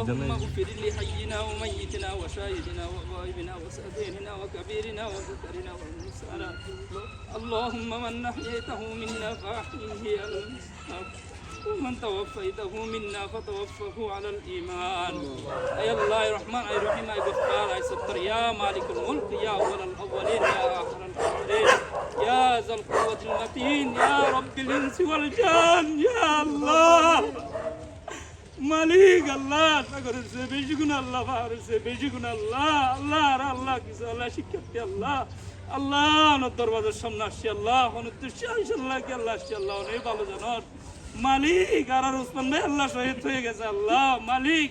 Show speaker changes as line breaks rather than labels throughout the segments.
اللهم اغفر لحينا وميتنا وشاهدنا وغائبنا وصغيرنا وكبيرنا وذكرنا وانثانا اللهم من احييته منا فاحيه على الاسلام ومن توفيته منا فتوفه على الايمان يا الله يا رحمن يا رحيم يا غفار يا ستر يا مالك الملك يا اول الاولين يا اخر الاخرين يا ذا القوة المتين يا رب الانس والجان يا الله মালিক আল্লাহ সাগরের সে বেশি গুণ আল্লাহ পাহাড়ের সে বেশি গুণ আল্লাহ আল্লাহ আর আল্লাহ কিছু আল্লাহ শিক্ষার্থী আল্লাহ আল্লাহ অনেক দরবাজার সামনে আসছি আল্লাহ অনেক আল্লাহ কি আল্লাহ আসছি আল্লাহ অনেক ভালো জানার মালিক আর ওসমান ভাই আল্লাহ শহীদ হয়ে গেছে আল্লাহ মালিক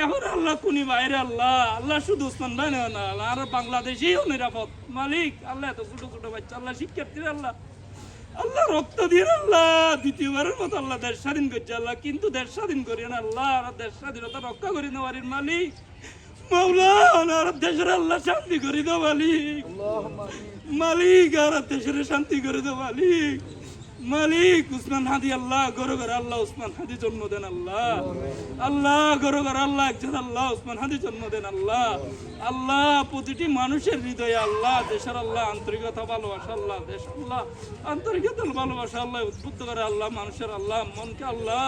এখন আল্লাহ কোনি বাইরে আল্লাহ আল্লাহ শুধু ওসমান ভাই না আর বাংলাদেশেও নিরাপদ মালিক আল্লাহ এত ছোট ছোট বাচ্চা আল্লাহ শিক্ষার্থীর আল্লাহ আল্লাহ রক্ত দিয়ে আল্লাহ দ্বিতীয়বারের মতো আল্লাহ দেশ স্বাধীন করছে আল্লাহ কিন্তু দেশ স্বাধীন করি না আল্লাহ আর দেশ স্বাধীনতা রক্ষা করি না বাড়ির মালিক মাওলা আর দেশের আল্লাহ শান্তি করে দাও মালিক মালিক আর দেশের শান্তি করে দাও মালিক মালিক উসমান হাদি আল্লাহ গরো গর আল্লাহ উসমান হাদি জন্ম দেন আল্লাহ আল্লাহ গরো গর আল্লাহ একজন আল্লাহ উসমান হাদি জন্ম দেন আল্লাহ আল্লাহ প্রতিটি মানুষের হৃদয়ে আল্লাহ দেশের আল্লাহ আন্তরিকতা ভালোবাসা আল্লাহ দেশ আল্লাহ আন্তরিকতা ভালোবাসা আল্লাহ উদ্বুদ্ধ করে আল্লাহ মানুষের আল্লাহ মনকে আল্লাহ